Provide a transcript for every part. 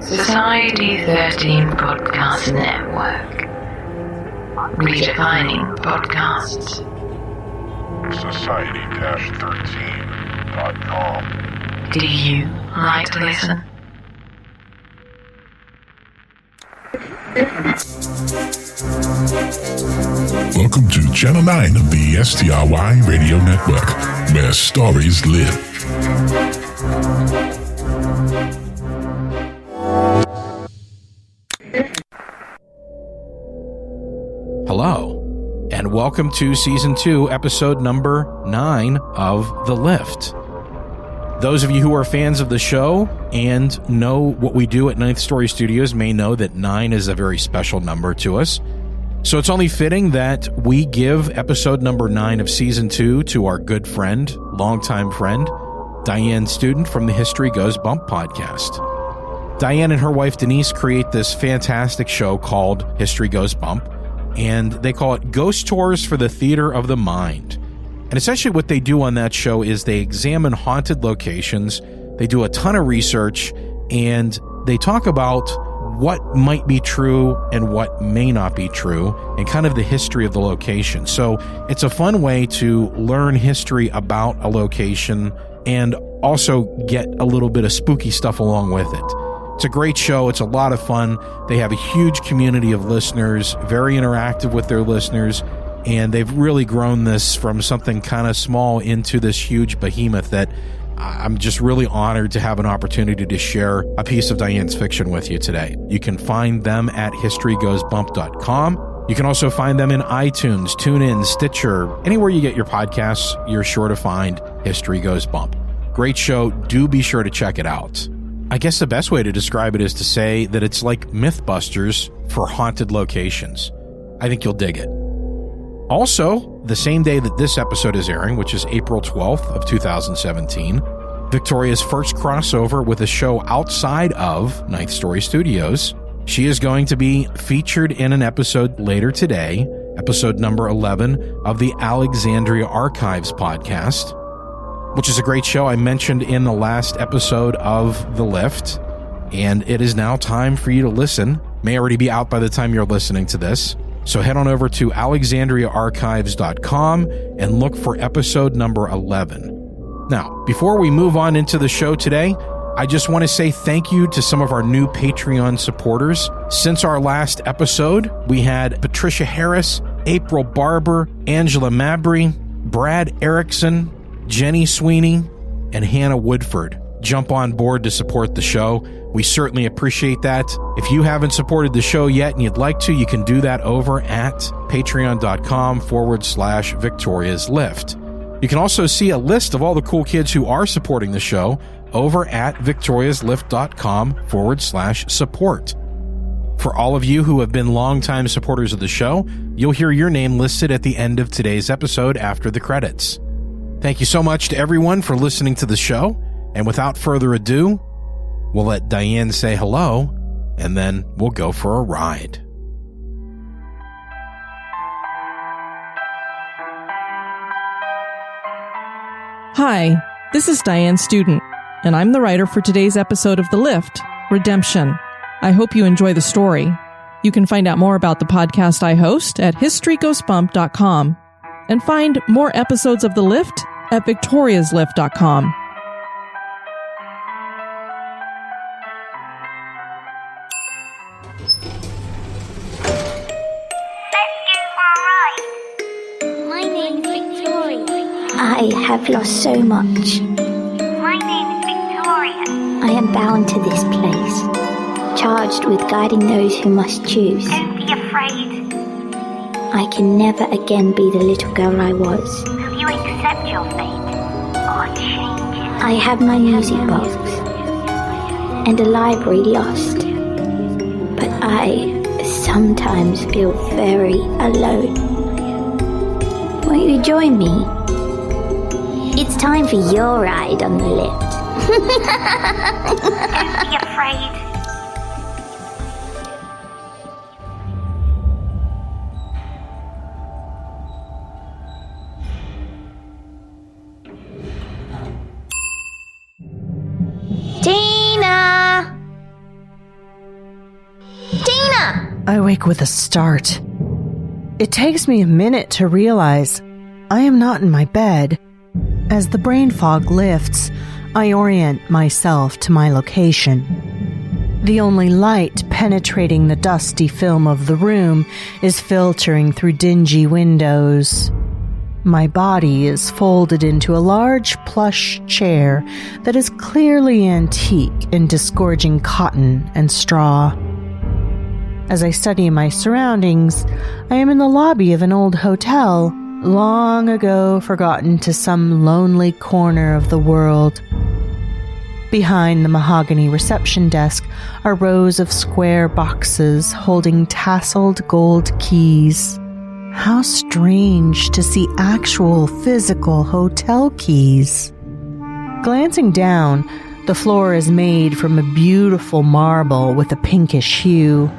Society 13 Podcast Network. Redefining podcasts. Society-13.com. Do you like to listen? Welcome to Channel 9 of the STRY Radio Network, where stories live. Hello, and welcome to Season 2, Episode number 9 of The Lift. Those of you who are fans of the show and know what we do at Ninth Story Studios may know that 9 is a very special number to us. So it's only fitting that we give Episode number 9 of Season 2 to our good friend, longtime friend, Diane Student from the History Goes Bump podcast. Diane and her wife Denise create this fantastic show called History Goes Bump, and they call it Ghost Tours for the Theater of the Mind. And essentially what they do on that show is they examine haunted locations, they do a ton of research, and they talk about what might be true and what may not be true, and kind of the history of the location. So it's a fun way to learn history about a location and also get a little bit of spooky stuff along with it. It's a great show. It's a lot of fun. They have a huge community of listeners, very interactive with their listeners, and they've really grown this from something kind of small into this huge behemoth that I'm just really honored to have an opportunity to share a piece of Diane's fiction with you today. You can find them at historygoesbump.com. You can also find them in iTunes, TuneIn, Stitcher, anywhere you get your podcasts, you're sure to find History Goes Bump. Great show. Do be sure to check it out. I guess the best way to describe it is to say that it's like Mythbusters for haunted locations. I think you'll dig it. Also, the same day that this episode is airing, which is April 12th of 2017, Victoria's first crossover with a show outside of Ninth Story Studios. She is going to be featured in an episode later today, episode number 11 of the Alexandria Archives podcast, which is a great show I mentioned in the last episode of The Lift, and it is now time for you to listen. May already be out by the time you're listening to this. So head on over to alexandriaarchives.com and look for episode number 11. Now, before we move on into the show today, I just want to say thank you to some of our new Patreon supporters. Since our last episode, we had Patricia Harris, April Barber, Angela Mabry, Brad Erickson, Jenny Sweeney, and Hannah Woodford jump on board to support the show. We certainly appreciate that. If you haven't supported the show yet and you'd like to, you can do that over at patreon.com/Victoria's Lift. You can also see a list of all the cool kids who are supporting the show over at victoriaslift.com/support. For all of you who have been longtime supporters of the show, you'll hear your name listed at the end of today's episode after the credits. Thank you so much to everyone for listening to the show. And without further ado, we'll let Diane say hello, and then we'll go for a ride. Hi, this is Diane Student, and I'm the writer for today's episode of The Lift, Redemption. I hope you enjoy the story. You can find out more about the podcast I host at historygoesbump.com and find more episodes of The Lift at victoriaslift.com. I have lost so much. My name is Victoria. I am bound to this place, charged with guiding those who must choose. Don't be afraid. I can never again be the little girl I was. Will you accept your fate or change it? I have my music box and a library lost, but I sometimes feel very alone. Won't you join me? It's time for your ride on the lift. Don't be afraid. Tina! I wake with a start. It takes me a minute to realize I am not in my bed. As the brain fog lifts, I orient myself to my location. The only light penetrating the dusty film of the room is filtering through dingy windows. My body is folded into a large plush chair that is clearly antique in disgorging cotton and straw. As I study my surroundings, I am in the lobby of an old hotel, long ago forgotten to some lonely corner of the world. Behind the mahogany reception desk are rows of square boxes holding tasseled gold keys. How strange to see actual physical hotel keys. Glancing down, the floor is made from a beautiful marble with a pinkish hue.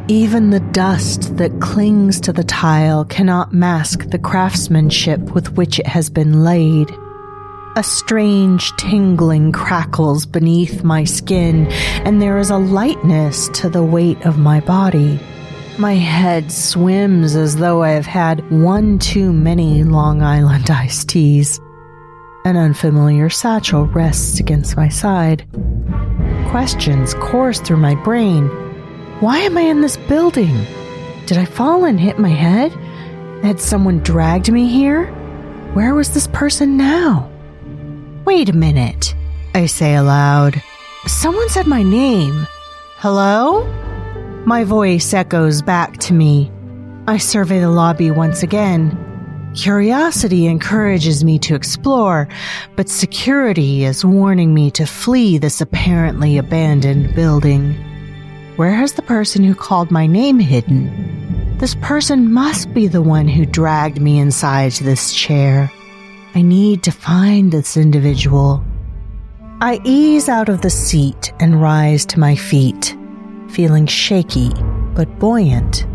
Even the dust that clings to the tile cannot mask the craftsmanship with which it has been laid. A strange tingling crackles beneath my skin, and there is a lightness to the weight of my body. My head swims as though I have had one too many Long Island iced teas. An unfamiliar satchel rests against my side. Questions course through my brain. Why am I in this building? Did I fall and hit my head? Had someone dragged me here? Where was this person now? Wait a minute, I say aloud. Someone said my name. Hello? My voice echoes back to me. I survey the lobby once again. Curiosity encourages me to explore, but security is warning me to flee this apparently abandoned building. Where has the person who called my name hidden? This person must be the one who dragged me inside this chair. I need to find this individual. I ease out of the seat and rise to my feet, feeling shaky but buoyant.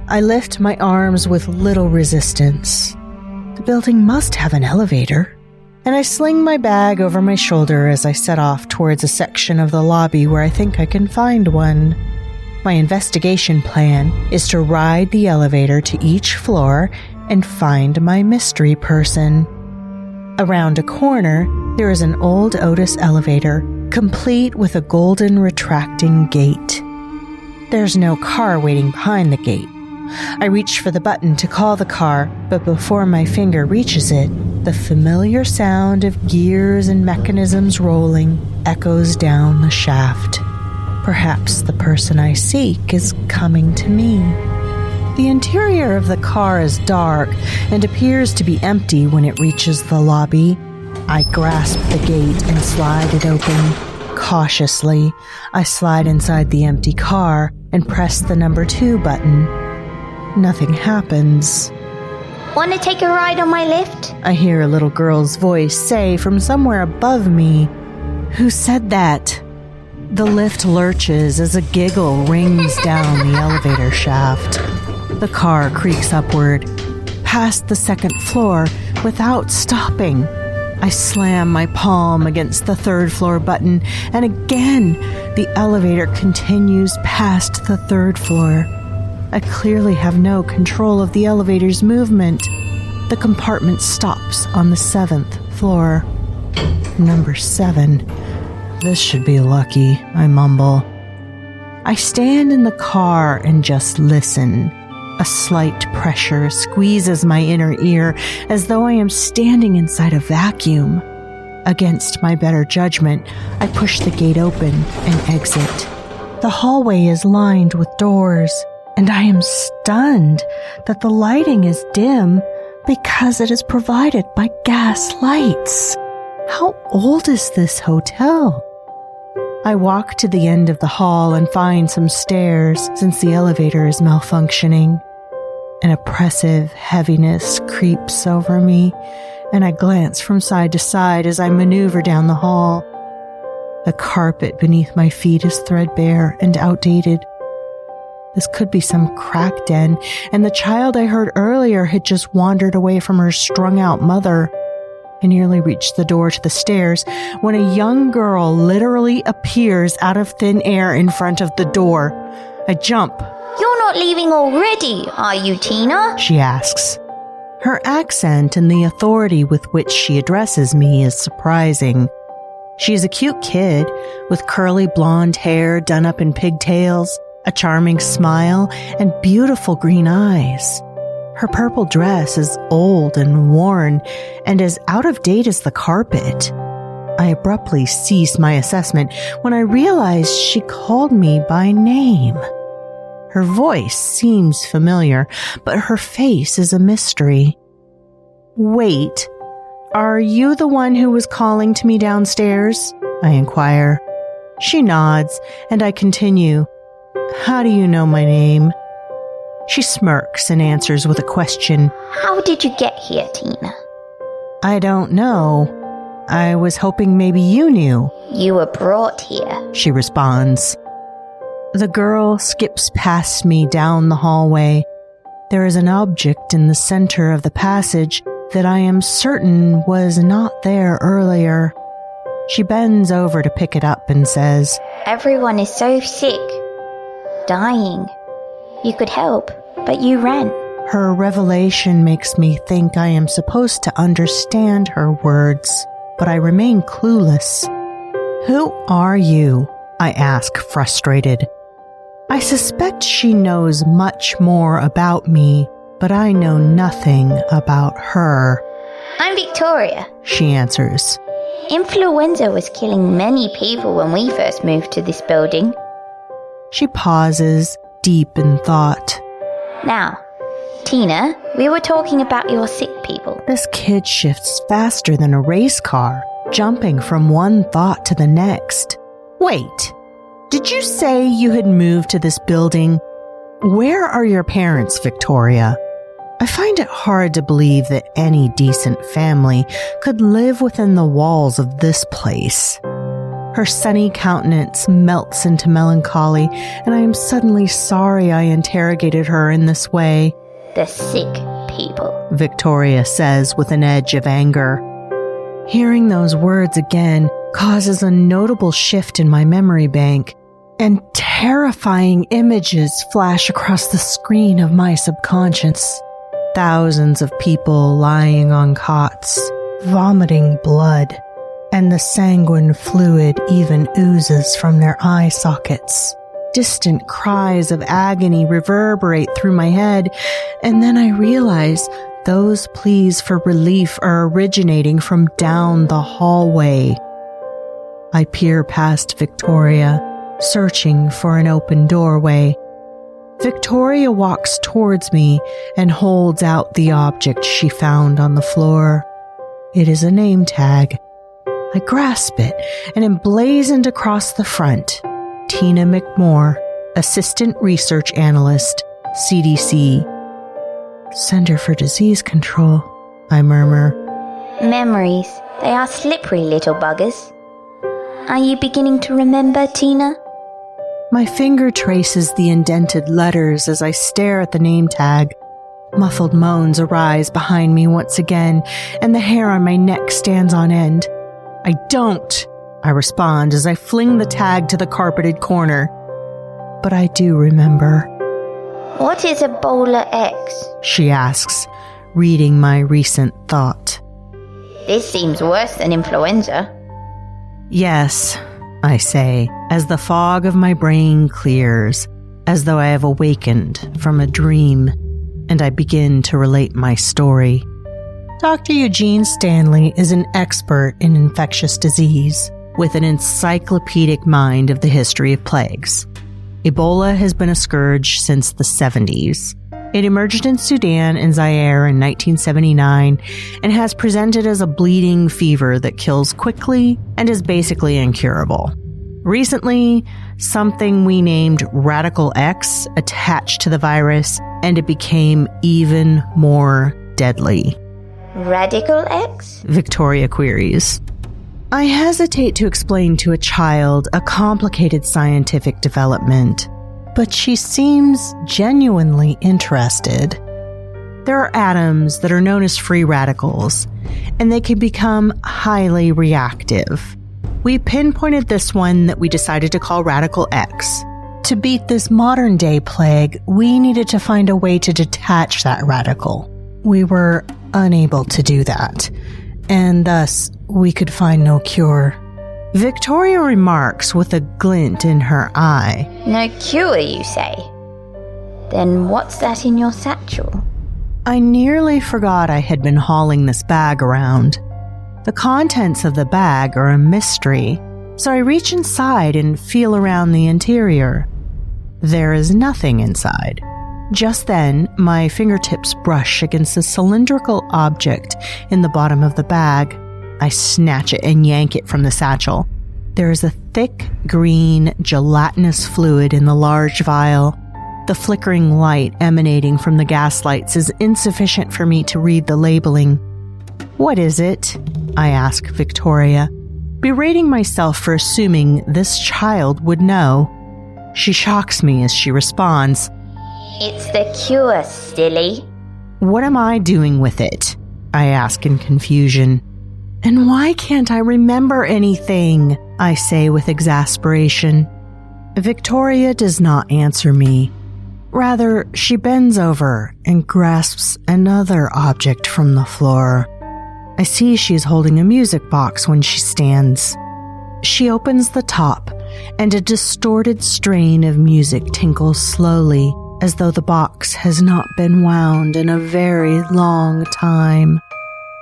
I lift my arms with little resistance. The building must have an elevator. And I sling my bag over my shoulder as I set off towards a section of the lobby where I think I can find one. My investigation plan is to ride the elevator to each floor and find my mystery person. Around a corner, there is an old Otis elevator, complete with a golden retracting gate. There's no car waiting behind the gate. I reach for the button to call the car, but before my finger reaches it, the familiar sound of gears and mechanisms rolling echoes down the shaft. Perhaps the person I seek is coming to me. The interior of the car is dark and appears to be empty when it reaches the lobby. I grasp the gate and slide it open. Cautiously, I slide inside the empty car and press the number 2 button. Nothing happens. Want to take a ride on my lift? I hear a little girl's voice say from somewhere above me. Who said that? The lift lurches as a giggle rings down the elevator shaft. The car creaks upward, past the second floor, without stopping. I slam my palm against the 3rd floor button, and again, the elevator continues past the 3rd floor. I clearly have no control of the elevator's movement. The compartment stops on the 7th floor. Number 7. This should be lucky, I mumble. I stand in the car and just listen. A slight pressure squeezes my inner ear as though I am standing inside a vacuum. Against my better judgment, I push the gate open and exit. The hallway is lined with doors, and I am stunned that the lighting is dim because it is provided by gas lights. How old is this hotel? I walk to the end of the hall and find some stairs since the elevator is malfunctioning. An oppressive heaviness creeps over me, and I glance from side to side as I maneuver down the hall. The carpet beneath my feet is threadbare and outdated. This could be some crack den, and the child I heard earlier had just wandered away from her strung-out mother. I nearly reached the door to the stairs when a young girl literally appears out of thin air in front of the door. I jump, You're not leaving already, are you, Tina? She asks. Her accent and the authority with which she addresses me is surprising. She's a cute kid with curly blonde hair done up in pigtails, a charming smile, and beautiful green eyes. Her purple dress is old and worn and as out of date as the carpet. I abruptly cease my assessment when I realize she called me by name. Her voice seems familiar, but her face is a mystery. Wait, are you the one who was calling to me downstairs? I inquire. She nods, and I continue. How do you know my name? She smirks and answers with a question. How did you get here, Tina? I don't know. I was hoping maybe you knew. You were brought here, she responds. The girl skips past me down the hallway. There is an object in the center of the passage that I am certain was not there earlier. She bends over to pick it up and says, Everyone is so sick, dying. You could help, but you ran. Her revelation makes me think I am supposed to understand her words, but I remain clueless. Who are you? I ask, frustrated. I suspect she knows much more about me, but I know nothing about her. I'm Victoria, she answers. Influenza was killing many people when we first moved to this building. She pauses, deep in thought. Now, Tina, we were talking about your sick people. This kid shifts faster than a race car, jumping from one thought to the next. Wait, did you say you had moved to this building? Where are your parents, Victoria? I find it hard to believe that any decent family could live within the walls of this place. Her sunny countenance melts into melancholy, and I am suddenly sorry I interrogated her in this way. The sick people, Victoria says with an edge of anger. Hearing those words again causes a notable shift in my memory bank, and terrifying images flash across the screen of my subconscious. Thousands of people lying on cots, vomiting blood, and the sanguine fluid even oozes from their eye sockets. Distant cries of agony reverberate through my head, and then I realize those pleas for relief are originating from down the hallway. I peer past Victoria, searching for an open doorway. Victoria walks towards me and holds out the object she found on the floor. It is a name tag. I grasp it and emblazoned across the front, Tina McMore, Assistant Research Analyst, CDC. Center for Disease Control, I murmur. Memories, they are slippery little buggers. Are you beginning to remember, Tina? My finger traces the indented letters as I stare at the name tag. Muffled moans arise behind me once again, and the hair on my neck stands on end. I don't, I respond as I fling the tag to the carpeted corner. But I do remember. What is Ebola X? She asks, reading my recent thought. This seems worse than influenza. Yes, I say, as the fog of my brain clears, as though I have awakened from a dream, and I begin to relate my story. Dr. Eugene Stanley is an expert in infectious disease, with an encyclopedic mind of the history of plagues. Ebola has been a scourge since the 70s. It emerged in Sudan and Zaire in 1979 and has presented as a bleeding fever that kills quickly and is basically incurable. Recently, something we named Radical X attached to the virus, and it became even more deadly. Radical X? Victoria queries. I hesitate to explain to a child a complicated scientific development, but she seems genuinely interested. There are atoms that are known as free radicals, and they can become highly reactive. We pinpointed this one that we decided to call Radical X. To beat this modern-day plague, we needed to find a way to detach that radical. We were unable to do that, and thus we could find no cure. Victoria remarks with a glint in her eye. No cure, you say? Then what's that in your satchel? I nearly forgot I had been hauling this bag around. The contents of the bag are a mystery, so I reach inside and feel around the interior. There is nothing inside. Just then, my fingertips brush against a cylindrical object in the bottom of the bag. I snatch it and yank it from the satchel. There is a thick, green, gelatinous fluid in the large vial. The flickering light emanating from the gas lights is insufficient for me to read the labeling. "What is it?" I ask Victoria, berating myself for assuming this child would know. She shocks me as she responds, It's the cure, silly. "What am I doing with it?" I ask in confusion. "And why can't I remember anything?" I say with exasperation. Victoria does not answer me. Rather, she bends over and grasps another object from the floor. I see she's holding a music box when she stands. She opens the top, and a distorted strain of music tinkles slowly, as though the box has not been wound in a very long time.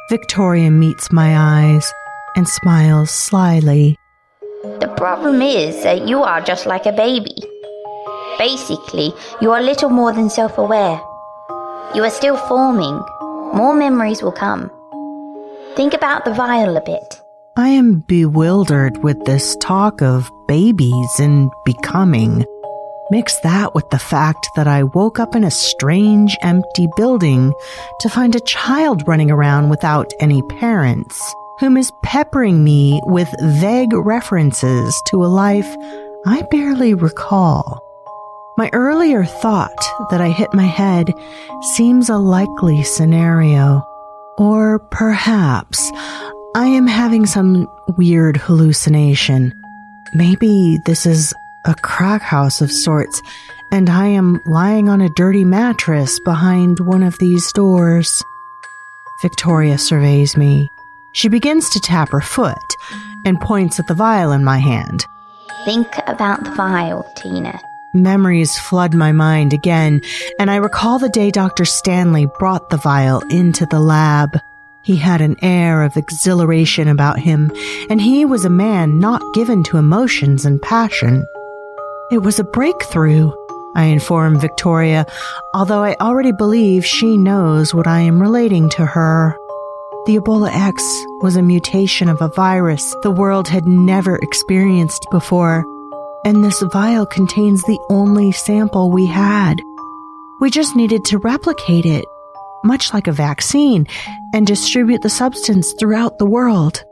Victoria meets my eyes and smiles slyly. The problem is that you are just like a baby. Basically, you are little more than self-aware. You are still forming. More memories will come. Think about the vial a bit. I am bewildered with this talk of babies and becoming. Mix that with the fact that I woke up in a strange, empty building to find a child running around without any parents, whom is peppering me with vague references to a life I barely recall. My earlier thought that I hit my head seems a likely scenario. Or perhaps I am having some weird hallucination. Maybe this is a crack house of sorts, and I am lying on a dirty mattress behind one of these doors. Victoria surveys me. She begins to tap her foot and points at the vial in my hand. Think about the vial, Tina. Memories flood my mind again, and I recall the day Dr. Stanley brought the vial into the lab. He had an air of exhilaration about him, and he was a man not given to emotions and passion. It was a breakthrough, I inform Victoria, although I already believe she knows what I am relating to her. The Ebola X was a mutation of a virus the world had never experienced before, and this vial contains the only sample we had. We just needed to replicate it, much like a vaccine, and distribute the substance throughout the world.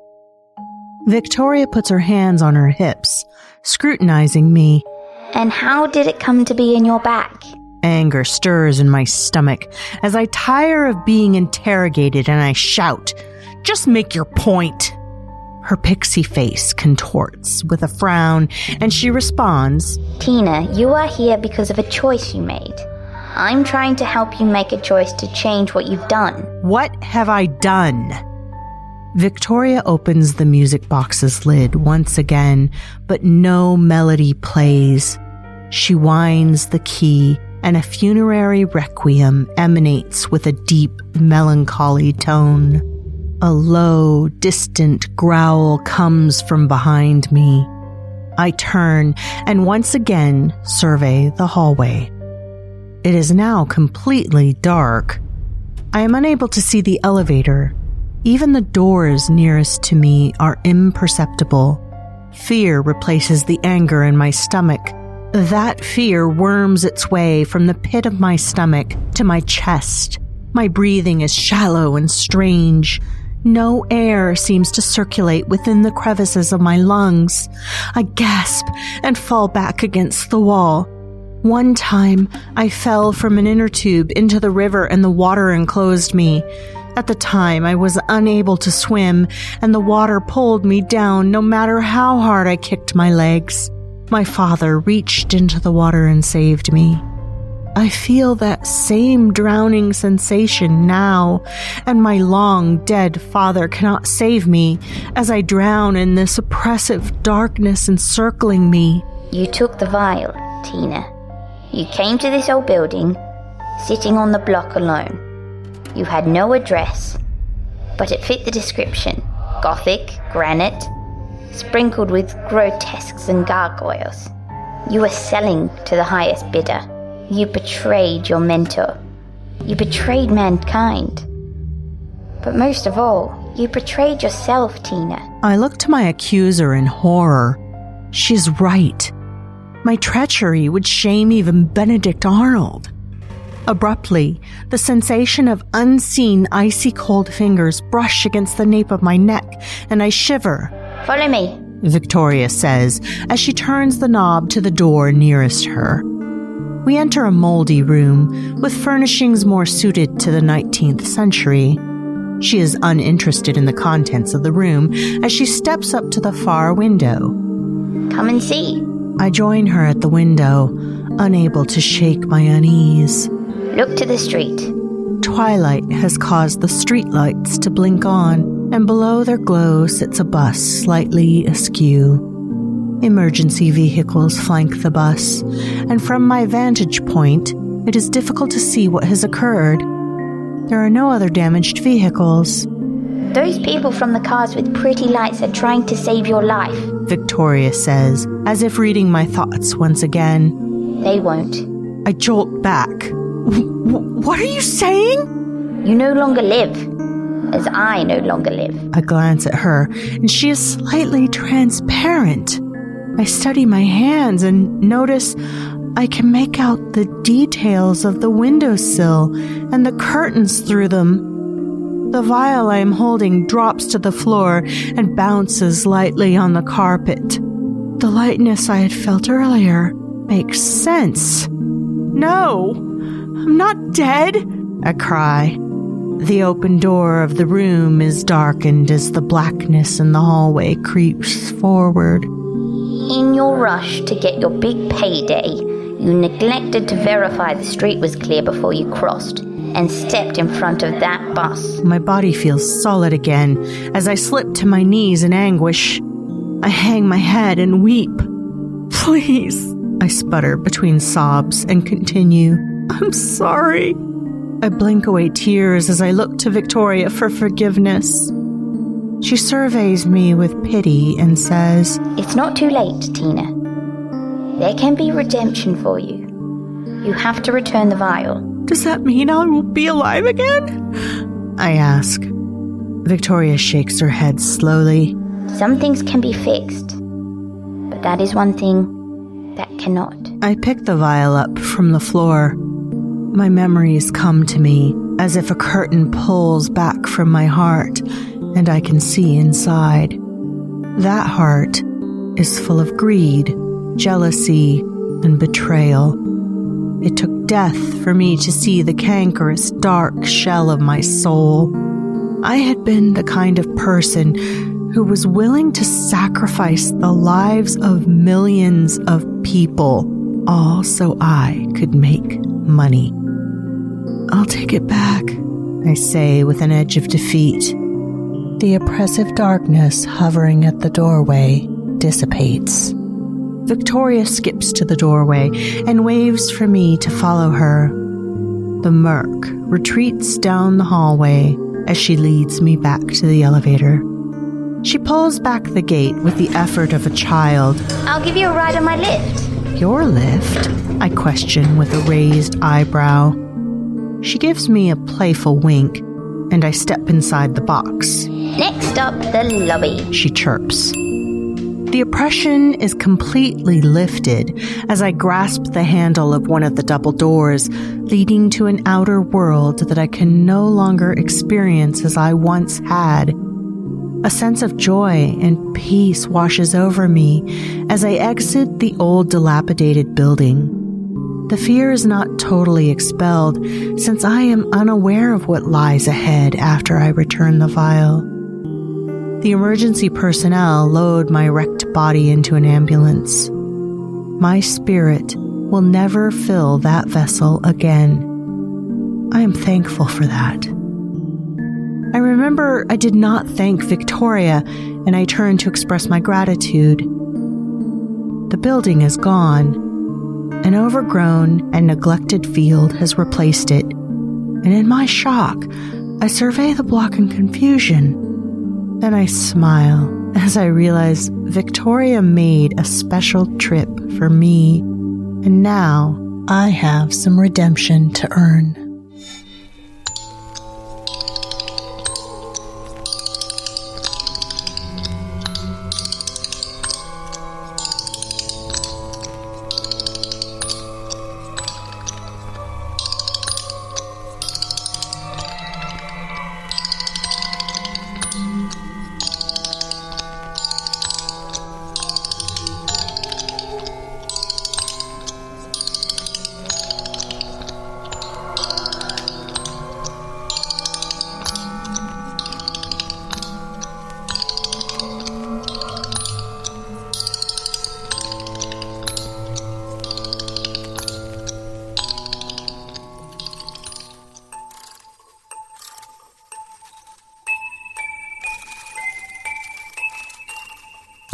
Victoria puts her hands on her hips, scrutinizing me. And how did it come to be in your back? Anger stirs in my stomach as I tire of being interrogated and I shout, "Just make your point!" Her pixie face contorts with a frown, and she responds, Tina, you are here because of a choice you made. I'm trying to help you make a choice to change what you've done. "What have I done?" Victoria opens the music box's lid once again, but no melody plays. She winds the key, and a funerary requiem emanates with a deep, melancholy tone. A low, distant growl comes from behind me. I turn and once again survey the hallway. It is now completely dark. I am unable to see the elevator. Even the doors nearest to me are imperceptible. Fear replaces the anger in my stomach. That fear worms its way from the pit of my stomach to my chest. My breathing is shallow and strange. No air seems to circulate within the crevices of my lungs. I gasp and fall back against the wall. One time, I fell from an inner tube into the river and the water enclosed me. At the time, I was unable to swim, and the water pulled me down no matter how hard I kicked my legs. My father reached into the water and saved me. I feel that same drowning sensation now, and my long-dead father cannot save me as I drown in this oppressive darkness encircling me. You took the vial, Tina. You came to this old building, sitting on the block alone. You had no address, but it fit the description. Gothic, granite, sprinkled with grotesques and gargoyles. You were selling to the highest bidder. You betrayed your mentor. You betrayed mankind. But most of all, you betrayed yourself, Tina. I looked to my accuser in horror. She's right. My treachery would shame even Benedict Arnold. Abruptly, the sensation of unseen icy cold fingers brush against the nape of my neck, and I shiver. Follow me, Victoria says as she turns the knob to the door nearest her. We enter a moldy room with furnishings more suited to the 19th century. She is uninterested in the contents of the room as she steps up to the far window. Come and see. I join her at the window, unable to shake my unease. Look to the street. Twilight has caused the streetlights to blink on, and below their glow sits a bus slightly askew. Emergency vehicles flank the bus, and from my vantage point, it is difficult to see what has occurred. There are no other damaged vehicles. Those people from the cars with pretty lights are trying to save your life, Victoria says, as if reading my thoughts once again. They won't. I jolt back. What are you saying? You no longer live, as I no longer live. I glance at her, and she is slightly transparent. I study my hands and notice I can make out the details of the windowsill and the curtains through them. The vial I am holding drops to the floor and bounces lightly on the carpet. The lightness I had felt earlier makes sense. No, I'm not dead, I cry. The open door of the room is darkened as the blackness in the hallway creeps forward. In your rush to get your big payday, you neglected to verify the street was clear before you crossed and stepped in front of that bus. My body feels solid again as I slip to my knees in anguish. I hang my head and weep. Please, I sputter between sobs and continue. I'm sorry. I blink away tears as I look to Victoria for forgiveness. She surveys me with pity and says, It's not too late, Tina. There can be redemption for you. You have to return the vial. Does that mean I will be alive again? I ask. Victoria shakes her head slowly. Some things can be fixed, but that is one thing that cannot. I pick the vial up from the floor. My memories come to me as if a curtain pulls back from my heart, and I can see inside. That heart is full of greed, jealousy, and betrayal. It took death for me to see the cankerous, dark shell of my soul. I had been the kind of person who was willing to sacrifice the lives of millions of people, all so I could make money. I'll take it back, I say with an edge of defeat. The oppressive darkness hovering at the doorway dissipates. Victoria skips to the doorway and waves for me to follow her. The murk retreats down the hallway as she leads me back to the elevator. She pulls back the gate with the effort of a child. I'll give you a ride on my lift. Your lift? I question with a raised eyebrow. She gives me a playful wink, and I step inside the box. Next up, the lobby, she chirps. The oppression is completely lifted as I grasp the handle of one of the double doors, leading to an outer world that I can no longer experience as I once had. A sense of joy and peace washes over me as I exit the old dilapidated building. The fear is not totally expelled since I am unaware of what lies ahead after I return the vial. The emergency personnel load my wrecked body into an ambulance. my spirit will never fill that vessel again. I am thankful for that. I remember I did not thank Victoria, and I turned to express my gratitude. The building is gone. An overgrown and neglected field has replaced it, and in my shock, I survey the block in confusion. Then I smile as I realize Victoria made a special trip for me, and now I have some redemption to earn.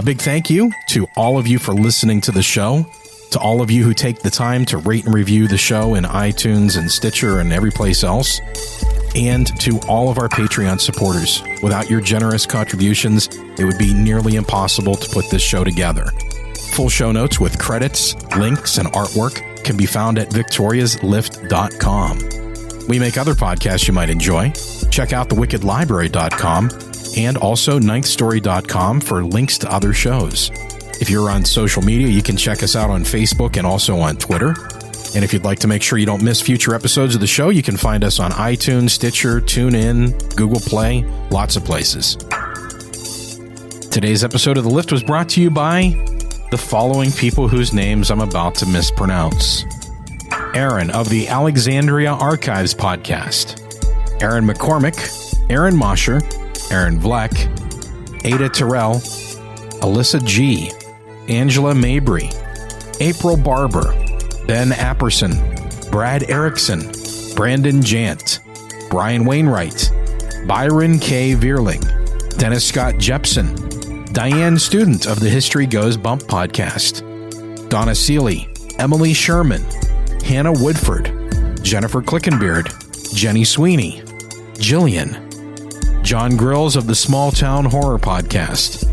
A big thank you to all of you for listening to the show, to all of you who take the time to rate and review the show in iTunes and Stitcher and every place else, and to all of our Patreon supporters. Without your generous contributions, it would be nearly impossible to put this show together. Full show notes with credits, links, and artwork can be found at victoriaslift.com. We make other podcasts you might enjoy. Check out thewickedlibrary.com and also ninthstory.com for links to other shows. If you're on social media, you can check us out on Facebook and also on Twitter. And if you'd like to make sure you don't miss future episodes of the show, you can find us on iTunes, Stitcher, TuneIn, Google Play, lots of places. Today's episode of The Lift was brought to you by the following people whose names I'm about to mispronounce. Aaron of the Alexandria Archives podcast, Aaron McCormick, Aaron Mosher, Aaron Vleck, Ada Terrell, Alyssa G., Angela Mabry, April Barber, Ben Apperson, Brad Erickson, Brandon Jant, Brian Wainwright, Byron K. Vierling, Dennis Scott Jepson, Diane Student of the History Goes Bump podcast, Donna Seeley, Emily Sherman, Hannah Woodford, Jennifer Clickenbeard, Jenny Sweeney, Jillian, John Grills of the Small Town Horror podcast,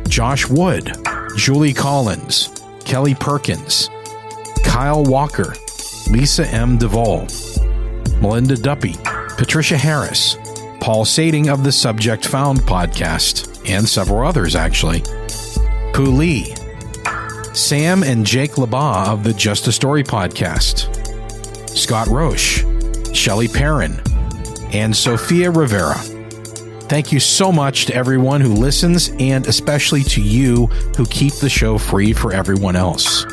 Josh Wood, Julie Collins, Kelly Perkins, Kyle Walker, Lisa M. Duvall, Melinda Duppy, Patricia Harris, Paul Sading of the Subject Found podcast, and several others actually, Pooh Lee, Sam and Jake Labaugh of the Just a Story podcast, Scott Roche, Shelley Perrin, and Sophia Rivera. Thank you so much to everyone who listens, and especially to you who keep the show free for everyone else.